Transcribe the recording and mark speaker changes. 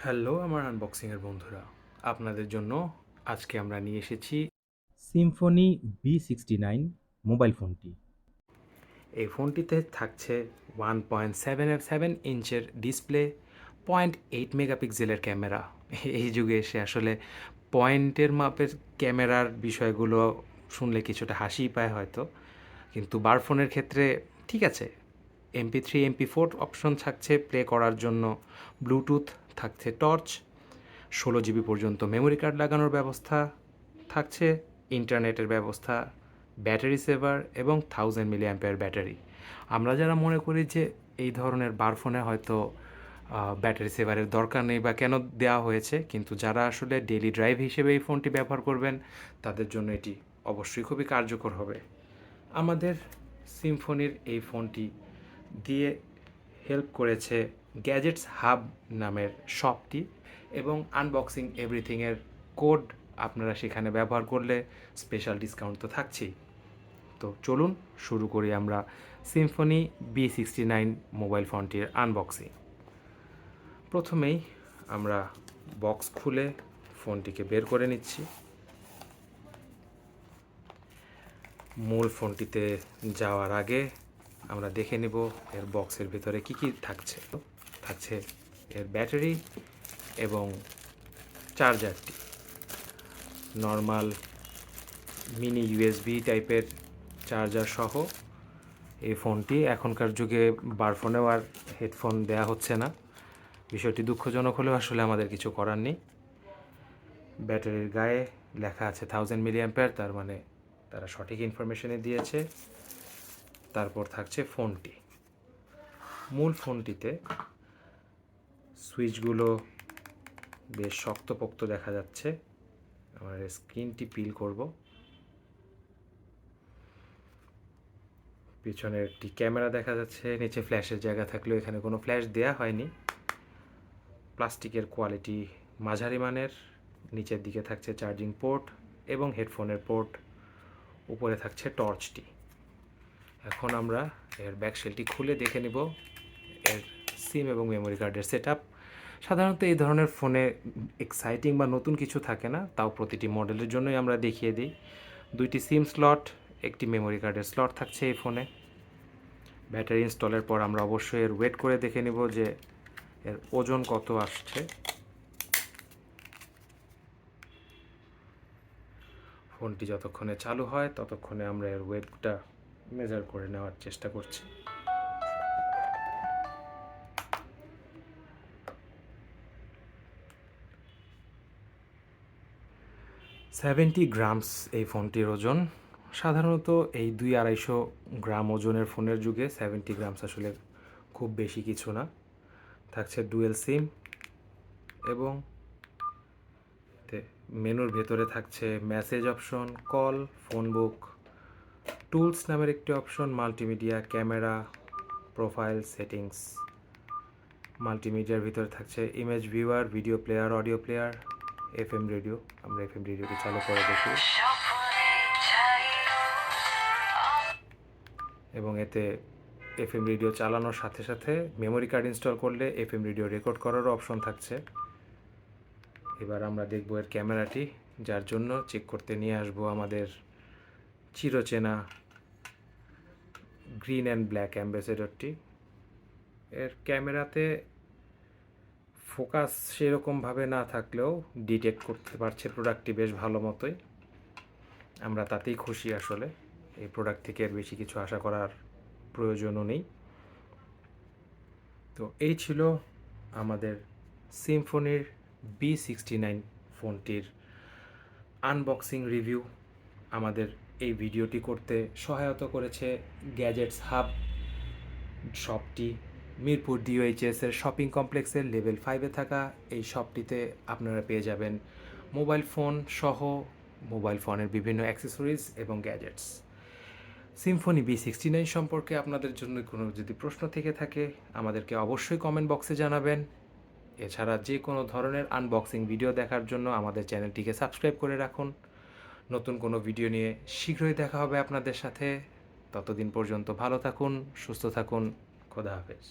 Speaker 1: Hello আমার আনবক্সিংয়ের বন্ধুরা, আপনাদের জন্য আজকে আমরা নিয়ে এসেছি সিম্ফনি B69 মোবাইল ফোনটি। এই ফোনটিতে থাকছে 1.77 ইঞ্চের ডিসপ্লে, 0.8 মেগাপিক্সেলের ক্যামেরা। এই যুগে এসে আসলে পয়েন্টের মাপের ক্যামেরার বিষয়গুলো শুনলে কিছুটা হাসিই পায় হয়তো, কিন্তু বারফোনের ক্ষেত্রে ঠিক আছে। MP3 MP4 অপশন থাকছে প্লে করার জন্য, ব্লুটুথ থাকছে, টর্চ, 16 GB পর্যন্ত মেমোরি কার্ড লাগানোর ব্যবস্থা থাকছে, ইন্টারনেটের ব্যবস্থা, ব্যাটারি সেভার এবং 1000 mAh ব্যাটারি। আমরা যারা মনে করি যে এই ধরনের বারফোনে হয়তো ব্যাটারি সেভারের দরকার নেই বা কেন দেওয়া হয়েছে, কিন্তু যারা আসলে ডেইলি ড্রাইভ হিসেবে এই ফোনটি ব্যবহার করবেন তাদের জন্য এটি অবশ্যই খুবই কার্যকর হবে। আমাদের সিম্ফনির এই ফোনটি দিয়ে হেল্প করেছে গ্যাজেটস হাব নামের শপটি, এবং আনবক্সিং এভরিথিংয়ের কোড আপনারা সেখানে ব্যবহার করলে স্পেশাল ডিসকাউন্ট তো থাকছেই। তো চলুন শুরু করি আমরা সিম্ফনি B69 মোবাইল ফোনটির আনবক্সিং। প্রথমেই আমরা বক্স খুলে ফোনটিকে বের করে নিচ্ছি। মূল ফোনটিতে যাওয়ার আগে আমরা দেখে নেব এর বক্সের ভিতরে কি কি থাকছে। থাকছে এর ব্যাটারি এবং চার্জারটি, নর্মাল মিনি ইউএসবি টাইপের চার্জার সহ এই ফোনটি। এখনকার যুগে বারফোনেও আর হেডফোন দেয়া হচ্ছে না, বিষয়টি দুঃখজনক হলেও আসলে আমাদের কিছু করার নেই। ব্যাটারির গায়ে লেখা আছে 1000 mAh, তার মানে তারা সঠিক ইনফরমেশনে দিয়েছে। তারপর থাকছে ফোনটি। মূল ফোনটিতে সুইচগুলো বেশ শক্তপোক্ত দেখা যাচ্ছে। আমরা স্ক্রিনটি পিল করব। পিছনে একটি ক্যামেরা দেখা যাচ্ছে, নিচে ফ্ল্যাশের জায়গা থাকলেও এখানে কোনো ফ্ল্যাশ দেয়া হয়নি। প্লাস্টিকের কোয়ালিটি মাঝারি মানের। নিচের দিকে থাকছে চার্জিং পোর্ট এবং হেডফোনের পোর্ট। উপরে থাকছে টর্চটি। এখন আমরা এর ব্যাকশেলটি খুলে দেখে নিব এর সিম এবং মেমোরি কার্ডের সেটআপ। সাধারণত এই ধরনের ফোনে এক্সাইটিং বা নতুন কিছু থাকে না, তাও প্রতিটি মডেলের জন্যই আমরা দেখিয়ে দিই। 2টি সিম স্লট, একটি মেমোরি কার্ডের স্লট থাকছে এই ফোনে। ব্যাটারি ইনস্টলের পর আমরা অবশ্যই এর ওয়েট করে দেখে নিব যে এর ওজন কত আসছে। ফোনটি যতক্ষণে চালু হয় ততক্ষণে আমরা এর ওয়েটটা মেজার করে নেওয়ার চেষ্টা করছি। 70 গ্রামস এই ফোনটির ওজন। সাধারণত এই 200-250 গ্রাম ওজনের ফোনের যুগে 70 গ্রামস আসলে খুব বেশি কিছু না। থাকছে ডুয়েল সিম এবং মেনুর ভেতরে থাকছে message option, call, phone book, tools নামের একটি অপশন, মাল্টিমিডিয়া, ক্যামেরা, প্রোফাইল, সেটিংস। মাল্টিমিডিয়ার ভিতরে থাকছে image viewer, video player, audio player, FM radio. আমরা FM রেডিওটি চালু করে দেখি এবং এতে FM রেডিও চালানোর সাথে সাথে মেমোরি কার্ড ইনস্টল করলে FM রেডিও রেকর্ড করারও অপশন থাকছে। এবার আমরা দেখব এর ক্যামেরাটি, যার জন্য চেক করতে নিয়ে আসবো আমাদের চিরচেনা গ্রিন অ্যান্ড ব্ল্যাক অ্যাম্বাসেডরটি। এর ক্যামেরাতে ফোকাস সেরকমভাবে না থাকলেও ডিটেক্ট করতে পারছে প্রোডাক্টটি বেশ ভালো মতোই। আমরা তাতেই খুশি আসলে। এই প্রোডাক্ট থেকে এর বেশি কিছু আশা করার প্রয়োজনও নেই। তো এই ছিল আমাদের সিম্ফনির B69 ফোনটির আনবক্সিং রিভিউ। আমাদের এই ভিডিওটি করতে সহায়তা করেছে গ্যাজেটস হাব শপটি। মিরপুর DOHS এর শপিং কমপ্লেক্সের লেভেল 5-এ থাকা এই শপটিতে আপনারা পেয়ে যাবেন মোবাইল ফোন সহ মোবাইল ফোনের বিভিন্ন অ্যাক্সেসরিজ এবং গ্যাজেটস। সিম্ফনি B69 সম্পর্কে আপনাদের জন্য কোনো যদি প্রশ্ন থেকে থাকে আমাদেরকে অবশ্যই কমেন্ট বক্সে জানাবেন। এছাড়া যে কোনো ধরনের আনবক্সিং ভিডিও দেখার জন্য আমাদের চ্যানেলটিকে সাবস্ক্রাইব করে রাখুন। নতুন কোনো ভিডিও নিয়ে শীঘ্রই দেখা হবে আপনাদের সাথে। ততদিন পর্যন্ত ভালো থাকুন, সুস্থ থাকুন। খোদা হাফেজ।